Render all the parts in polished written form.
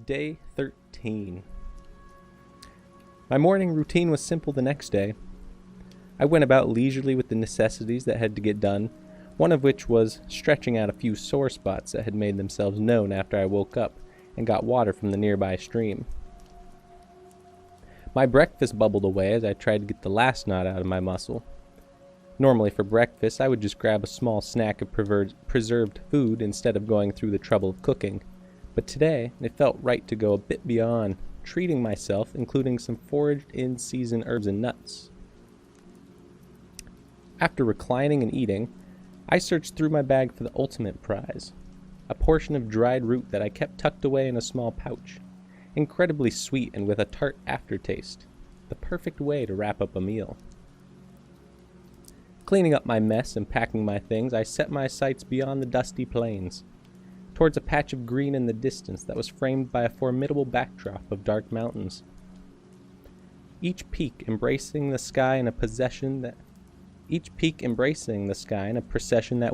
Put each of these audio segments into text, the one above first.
Day 13. My morning routine was simple the next day. I went about leisurely with the necessities that had to get done, one of which was stretching out a few sore spots that had made themselves known after I woke up and got water from the nearby stream. My breakfast bubbled away as I tried to get the last knot out of my muscle. Normally for breakfast, I would just grab a small snack of preserved food instead of going through the trouble of cooking. But today, it felt right to go a bit beyond, treating myself, including some foraged in-season herbs and nuts. After reclining and eating, I searched through my bag for the ultimate prize, a portion of dried root that I kept tucked away in a small pouch, incredibly sweet and with a tart aftertaste, the perfect way to wrap up a meal. Cleaning up my mess and packing my things, I set my sights beyond the dusty plains, towards a patch of green in the distance that was framed by a formidable backdrop of dark mountains. Each peak embracing the sky in a procession that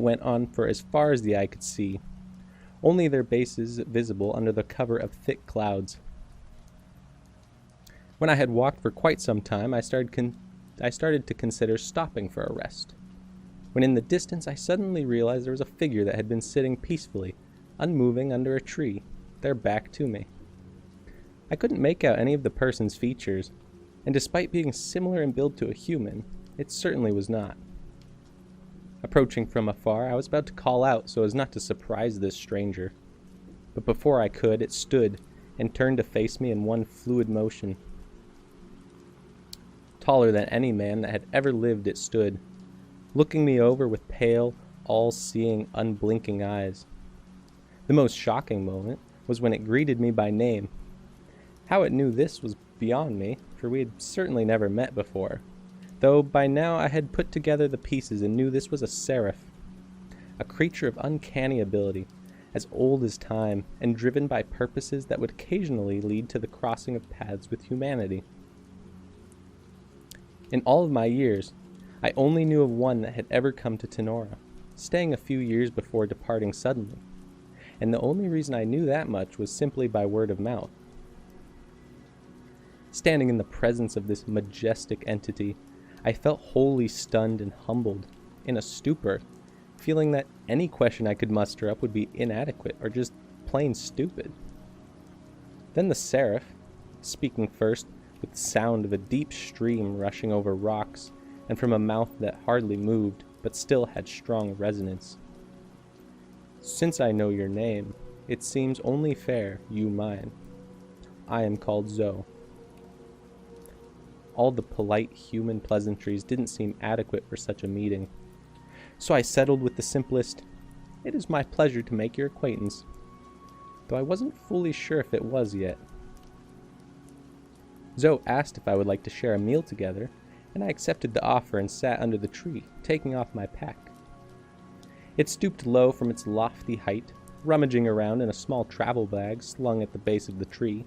went on for as far as the eye could see, only their bases visible under the cover of thick clouds. When I had walked for quite some time, I started to consider stopping for a rest, when in the distance I suddenly realized there was a figure that had been sitting peacefully, unmoving under a tree, their back to me. I couldn't make out any of the person's features, and despite being similar in build to a human, it certainly was not. Approaching from afar, I was about to call out so as not to surprise this stranger, but before I could, it stood and turned to face me in one fluid motion. Taller than any man that had ever lived, it stood, looking me over with pale, all-seeing, unblinking eyes. The most shocking moment was when it greeted me by name. How it knew this was beyond me, for we had certainly never met before, though by now I had put together the pieces and knew this was a seraph, a creature of uncanny ability, as old as time, and driven by purposes that would occasionally lead to the crossing of paths with humanity. In all of my years, I only knew of one that had ever come to Tenora, staying a few years before departing suddenly, and the only reason I knew that much was simply by word of mouth. Standing in the presence of this majestic entity, I felt wholly stunned and humbled, in a stupor, feeling that any question I could muster up would be inadequate or just plain stupid. Then the seraph, speaking first with the sound of a deep stream rushing over rocks and from a mouth that hardly moved but still had strong resonance. "Since I know your name, it seems only fair you mine. I am called Zoe." All the polite human pleasantries didn't seem adequate for such a meeting, so I settled with the simplest, "It is my pleasure to make your acquaintance," though I wasn't fully sure if it was yet. Zoe asked if I would like to share a meal together, and I accepted the offer and sat under the tree, taking off my pack. It stooped low from its lofty height, rummaging around in a small travel bag slung at the base of the tree,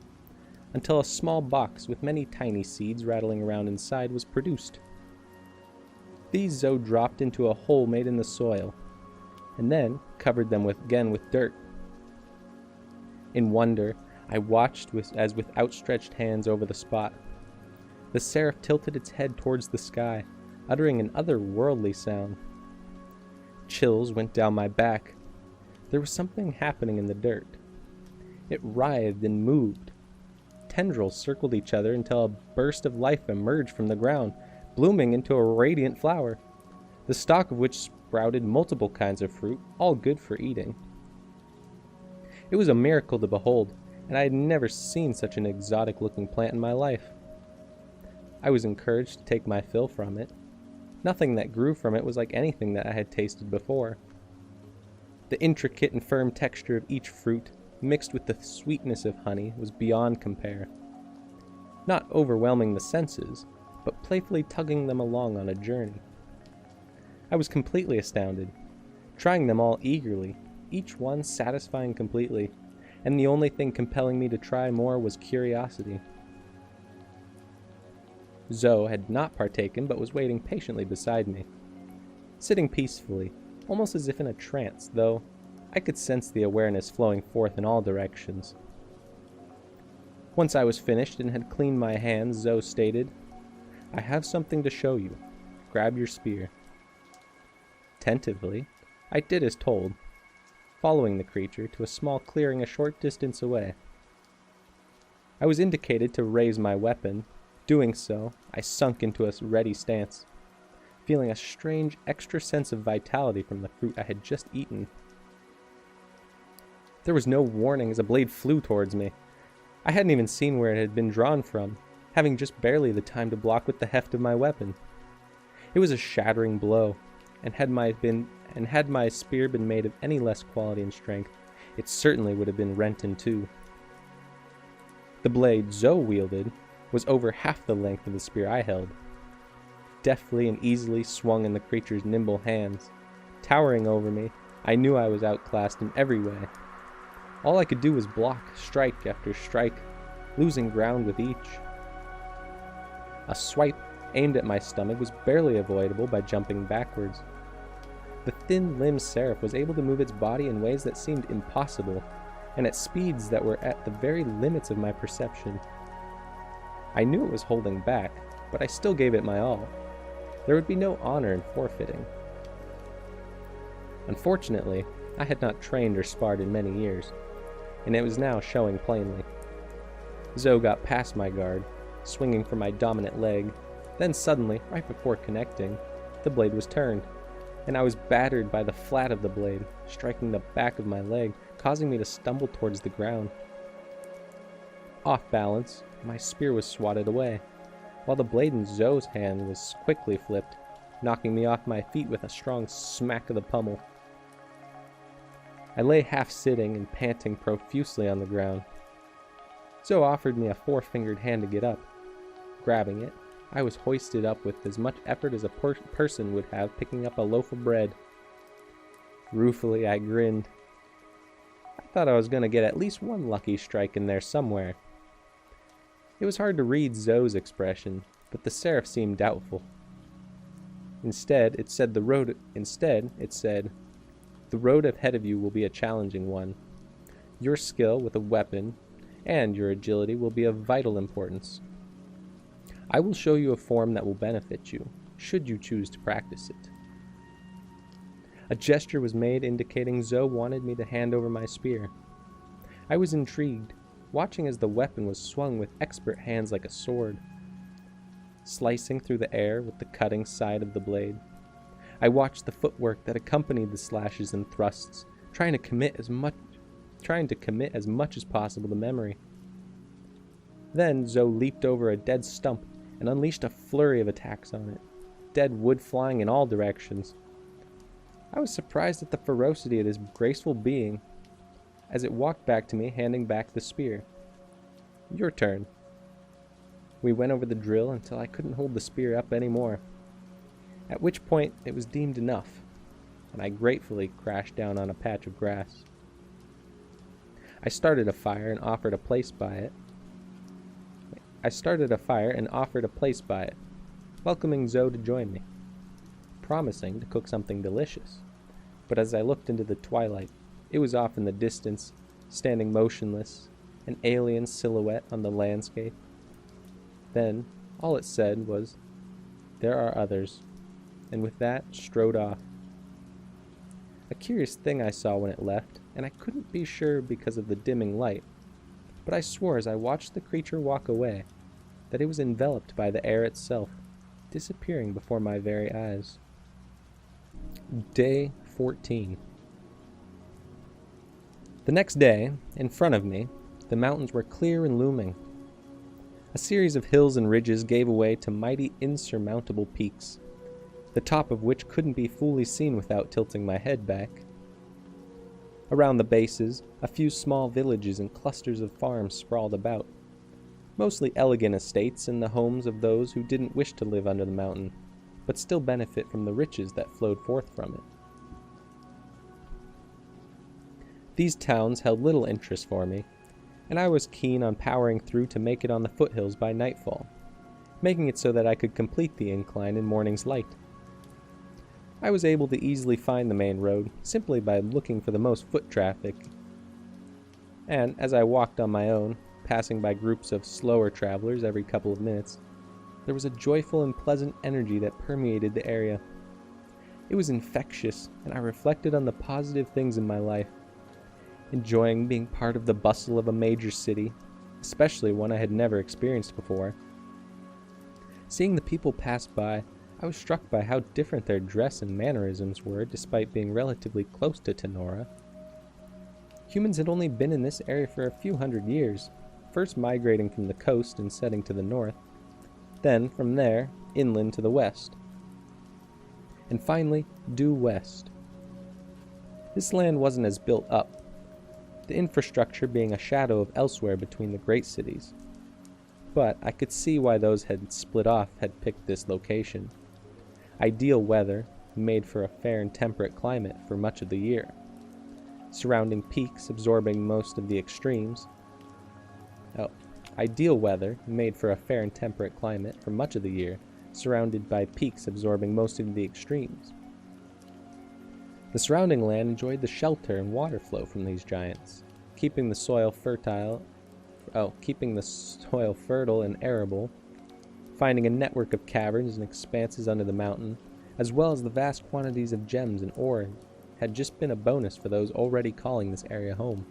until a small box with many tiny seeds rattling around inside was produced. These Zoe dropped into a hole made in the soil, and then covered them again with dirt. In wonder, I watched as with outstretched hands over the spot. The seraph tilted its head towards the sky, uttering an otherworldly sound. Chills went down my back. There was something happening in the dirt. It writhed and moved. Tendrils circled each other until a burst of life emerged from the ground, blooming into a radiant flower, the stalk of which sprouted multiple kinds of fruit, all good for eating. It was a miracle to behold, and I had never seen such an exotic-looking plant in my life. I was encouraged to take my fill from it. Nothing that grew from it was like anything that I had tasted before. The intricate and firm texture of each fruit, mixed with the sweetness of honey, was beyond compare. Not overwhelming the senses, but playfully tugging them along on a journey. I was completely astounded, trying them all eagerly, each one satisfying completely, and the only thing compelling me to try more was curiosity. Zoe had not partaken, but was waiting patiently beside me, sitting peacefully, almost as if in a trance, though I could sense the awareness flowing forth in all directions. Once I was finished and had cleaned my hands, Zoe stated, "I have something to show you. Grab your spear." Tentatively, I did as told, following the creature to a small clearing a short distance away. I was indicated to raise my weapon. Doing so, I sunk into a ready stance, feeling a strange extra sense of vitality from the fruit I had just eaten. There was no warning as a blade flew towards me. I hadn't even seen where it had been drawn from, having just barely the time to block with the heft of my weapon. It was a shattering blow, and had my spear been made of any less quality and strength, it certainly would have been rent in two. The blade Zoe wielded was over half the length of the spear I held, deftly and easily swung in the creature's nimble hands. Towering over me, I knew I was outclassed in every way. All I could do was block strike after strike, losing ground with each. A swipe aimed at my stomach was barely avoidable by jumping backwards. The thin-limbed seraph was able to move its body in ways that seemed impossible, and at speeds that were at the very limits of my perception. I knew it was holding back, but I still gave it my all. There would be no honor in forfeiting. Unfortunately, I had not trained or sparred in many years, and it was now showing plainly. Zoe got past my guard, swinging for my dominant leg. Then suddenly, right before connecting, the blade was turned, and I was battered by the flat of the blade, striking the back of my leg, causing me to stumble towards the ground. Off balance, my spear was swatted away, while the blade in Zoe's hand was quickly flipped, knocking me off my feet with a strong smack of the pommel. I lay half-sitting and panting profusely on the ground. Zoe offered me a four-fingered hand to get up. Grabbing it, I was hoisted up with as much effort as a person would have picking up a loaf of bread. Ruefully, I grinned. I thought I was going to get at least one lucky strike in there somewhere. It was hard to read Zoe's expression, but the seraph seemed doubtful. Instead, it said, the road ahead of you will be a challenging one. Your skill with a weapon and your agility will be of vital importance. I will show you a form that will benefit you, should you choose to practice it. A gesture was made indicating Zoe wanted me to hand over my spear. I was intrigued, watching as the weapon was swung with expert hands like a sword, slicing through the air with the cutting side of the blade. I watched the footwork that accompanied the slashes and thrusts, trying to commit as much as possible to memory. Then Zoe leaped over a dead stump and unleashed a flurry of attacks on it, dead wood flying in all directions. I was surprised at the ferocity of this graceful being as it walked back to me, handing back the spear. Your turn. We went over the drill until I couldn't hold the spear up anymore, at which point it was deemed enough, and I gratefully crashed down on a patch of grass. I started a fire and offered a place by it, welcoming Zoe to join me, promising to cook something delicious. But as I looked into the twilight, it was off in the distance, standing motionless, an alien silhouette on the landscape. Then, all it said was, "There are others," and with that, strode off. A curious thing I saw when it left, and I couldn't be sure because of the dimming light, but I swore as I watched the creature walk away that it was enveloped by the air itself, disappearing before my very eyes. Day 14. The next day, in front of me, the mountains were clear and looming. A series of hills and ridges gave way to mighty insurmountable peaks, the top of which couldn't be fully seen without tilting my head back. Around the bases, a few small villages and clusters of farms sprawled about, mostly elegant estates and the homes of those who didn't wish to live under the mountain, but still benefit from the riches that flowed forth from it. These towns held little interest for me, and I was keen on powering through to make it on the foothills by nightfall, making it so that I could complete the incline in morning's light. I was able to easily find the main road simply by looking for the most foot traffic, and as I walked on my own, passing by groups of slower travelers every couple of minutes, there was a joyful and pleasant energy that permeated the area. It was infectious, and I reflected on the positive things in my life, enjoying being part of the bustle of a major city, especially one I had never experienced before. Seeing the people pass by, I was struck by how different their dress and mannerisms were despite being relatively close to Tenora. Humans had only been in this area for a few hundred years, first migrating from the coast and setting to the north, then from there inland to the west, and finally due west. This land wasn't as built up, the infrastructure being a shadow of elsewhere between the great cities. But I could see why those had split off had picked this location. Ideal weather, made for a fair and temperate climate for much of the year. Surrounding peaks absorbing most of the extremes. Ideal weather, made for a fair and temperate climate for much of the year, surrounded by peaks absorbing most of the extremes. The surrounding land enjoyed the shelter and water flow from these giants, keeping the soil fertile and arable, finding a network of caverns and expanses under the mountain, as well as the vast quantities of gems and ore, had just been a bonus for those already calling this area home.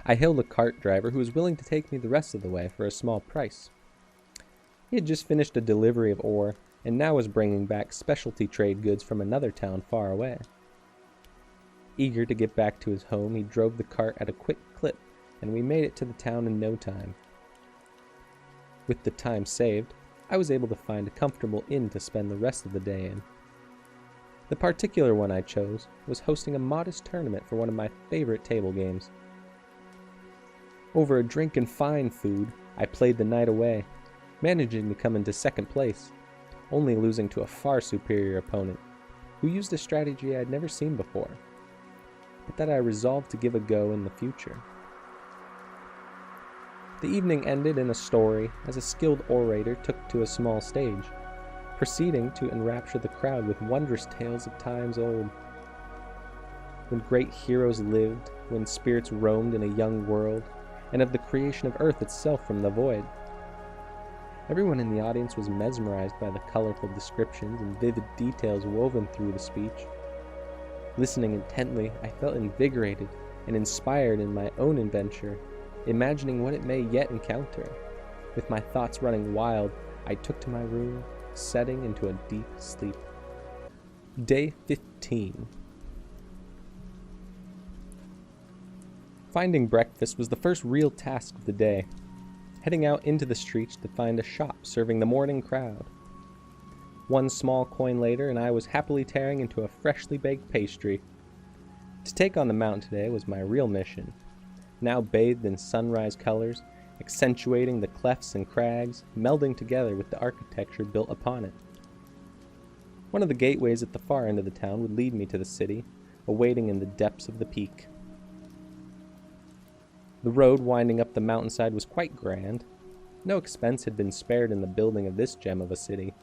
I hailed a cart driver who was willing to take me the rest of the way for a small price. He had just finished a delivery of ore and now was bringing back specialty trade goods from another town far away. Eager to get back to his home, he drove the cart at a quick clip, and we made it to the town in no time. With the time saved, I was able to find a comfortable inn to spend the rest of the day in. The particular one I chose was hosting a modest tournament for one of my favorite table games. Over a drink and fine food, I played the night away, managing to come into second place, only losing to a far superior opponent, who used a strategy I had never seen before, but that I resolved to give a go in the future. The evening ended in a story as a skilled orator took to a small stage, proceeding to enrapture the crowd with wondrous tales of times old, when great heroes lived, when spirits roamed in a young world, and of the creation of Earth itself from the void. Everyone in the audience was mesmerized by the colorful descriptions and vivid details woven through the speech. Listening intently, I felt invigorated and inspired in my own adventure, imagining what it may yet encounter. With my thoughts running wild, I took to my room, settling into a deep sleep. Day 15. Finding breakfast was the first real task of the day, heading out into the streets to find a shop serving the morning crowd. One small coin later, and I was happily tearing into a freshly baked pastry. To take on the mountain today was my real mission, now bathed in sunrise colors, accentuating the clefts and crags, melding together with the architecture built upon it. One of the gateways at the far end of the town would lead me to the city, awaiting in the depths of the peak. The road winding up the mountainside was quite grand. No expense had been spared in the building of this gem of a city.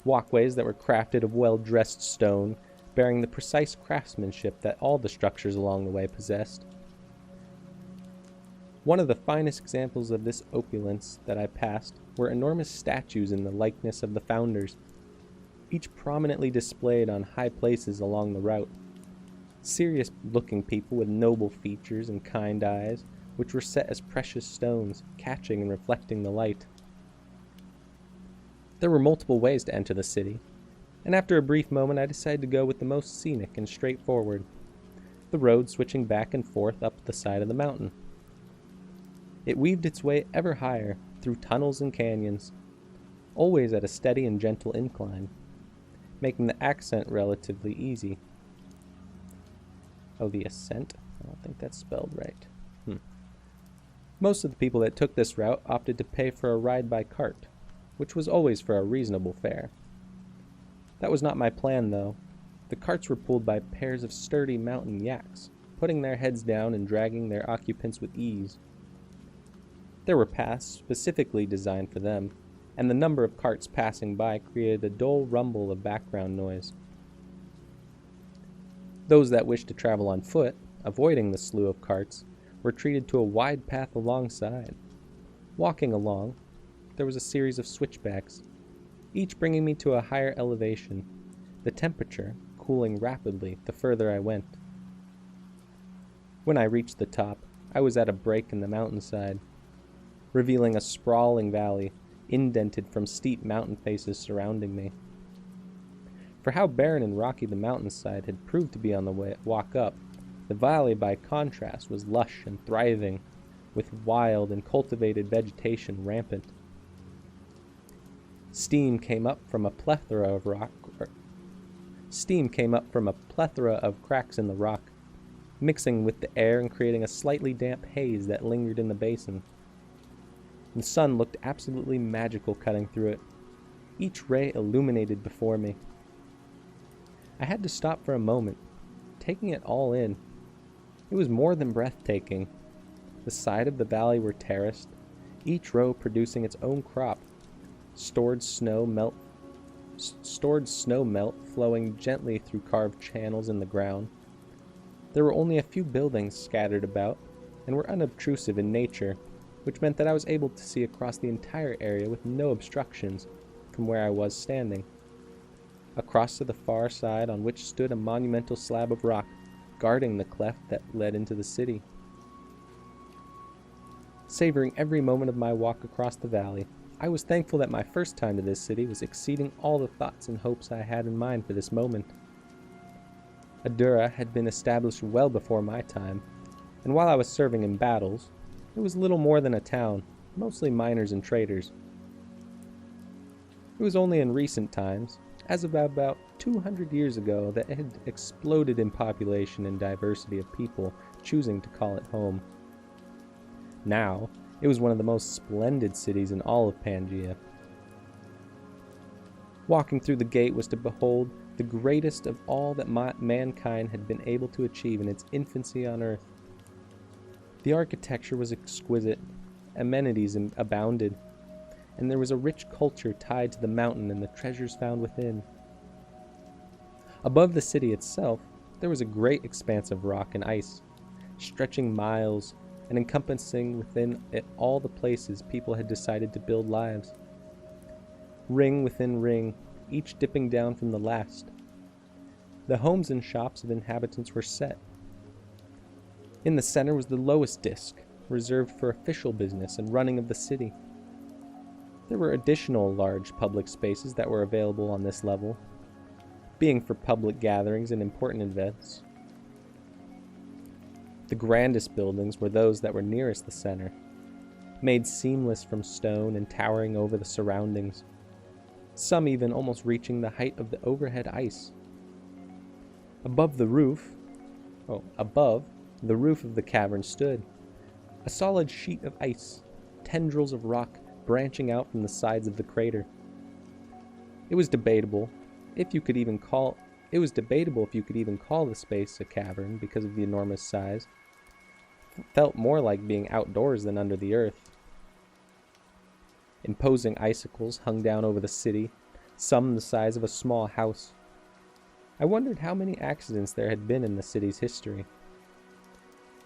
Walkways that were crafted of well-dressed stone, bearing the precise craftsmanship that all the structures along the way possessed. One of the finest examples of this opulence that I passed were enormous statues in the likeness of the founders, each prominently displayed on high places along the route. Serious-looking people with noble features and kind eyes, which were set as precious stones, catching and reflecting the light. There were multiple ways to enter the city, and after a brief moment I decided to go with the most scenic and straightforward, the road switching back and forth up the side of the mountain. It weaved its way ever higher, through tunnels and canyons, always at a steady and gentle incline, making the ascent relatively easy. Oh, the ascent? I don't think that's spelled right. Most of the people that took this route opted to pay for a ride by cart, which was always for a reasonable fare. That was not my plan, though. The carts were pulled by pairs of sturdy mountain yaks, putting their heads down and dragging their occupants with ease. There were paths specifically designed for them, and the number of carts passing by created a dull rumble of background noise, Those that wished to travel on foot, avoiding the slew of carts, were treated to a wide path alongside. Walking along, there was a series of switchbacks, each bringing me to a higher elevation, the temperature cooling rapidly the further I went. When I reached the top, I was at a break in the mountainside, revealing a sprawling valley, indented from steep mountain faces surrounding me. For how barren and rocky the mountainside had proved to be on the walk up, the valley by contrast was lush and thriving, with wild and cultivated vegetation rampant. Steam came up from a plethora of cracks in the rock, mixing with the air and creating a slightly damp haze that lingered in the basin. The sun looked absolutely magical cutting through it, each ray illuminated before me. I had to stop for a moment, taking it all in. It was more than breathtaking. The sides of the valley were terraced, each row producing its own crop, stored snow melt flowing gently through carved channels in the ground. There were only a few buildings scattered about, and were unobtrusive in nature, which meant that I was able to see across the entire area with no obstructions from where I was standing. Across to the far side, on which stood a monumental slab of rock, guarding the cleft that led into the city. Savoring every moment of my walk across the valley, I was thankful that my first time to this city was exceeding all the thoughts and hopes I had in mind for this moment. Adura had been established well before my time, and while I was serving in battles, it was little more than a town, mostly miners and traders. It was only in recent times, as of about 200 years ago, that it had exploded in population and diversity of people choosing to call it home. Now, it was one of the most splendid cities in all of Pangaea. Walking through the gate was to behold the greatest of all that mankind had been able to achieve in its infancy on Earth. The architecture was exquisite, amenities abounded, and there was a rich culture tied to the mountain and the treasures found within. Above the city itself, there was a great expanse of rock and ice, stretching miles and encompassing within it all the places people had decided to build lives. Ring within ring, each dipping down from the last. The homes and shops of inhabitants were set. In the center was the lowest disk, reserved for official business and running of the city. There were additional large public spaces that were available on this level, being for public gatherings and important events. The grandest buildings were those that were nearest the center, made seamless from stone and towering over the surroundings, some even almost reaching the height of the overhead ice. Above the roof of the cavern stood a solid sheet of ice, tendrils of rock branching out from the sides of the crater. It was debatable if you could even call the space a cavern because of the enormous size. It felt more like being outdoors than under the earth. Imposing icicles hung down over the city, some the size of a small house. I wondered how many accidents there had been in the city's history.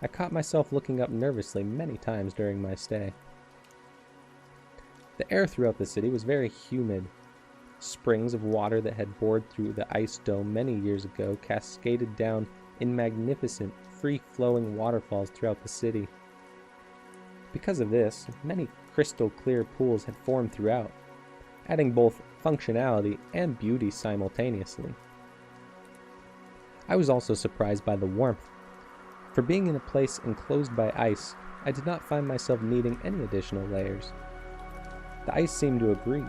I caught myself looking up nervously many times during my stay. The air throughout the city was very humid. Springs of water that had bored through the ice dome many years ago cascaded down in magnificent, free-flowing waterfalls throughout the city. Because of this, many crystal-clear pools had formed throughout, adding both functionality and beauty simultaneously. I was also surprised by the warmth. For being in a place enclosed by ice, I did not find myself needing any additional layers. The ice seemed to agree,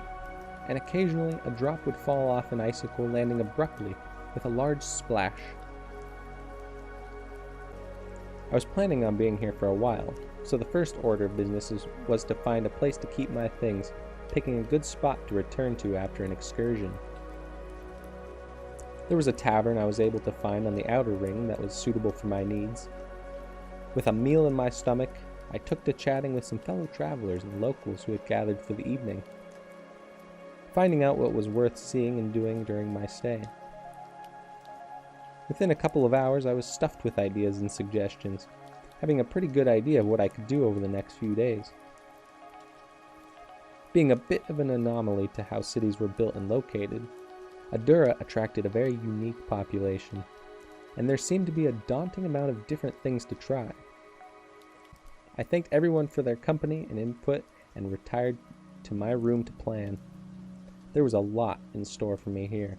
and occasionally a drop would fall off an icicle, landing abruptly with a large splash. I was planning on being here for a while, so the first order of business was to find a place to keep my things, picking a good spot to return to after an excursion. There was a tavern I was able to find on the outer ring that was suitable for my needs. With a meal in my stomach, I took to chatting with some fellow travelers and locals who had gathered for the evening, finding out what was worth seeing and doing during my stay. Within a couple of hours, I was stuffed with ideas and suggestions, having a pretty good idea of what I could do over the next few days. Being a bit of an anomaly to how cities were built and located, Adura attracted a very unique population, and there seemed to be a daunting amount of different things to try. I thanked everyone for their company and input and retired to my room to plan. There was a lot in store for me here.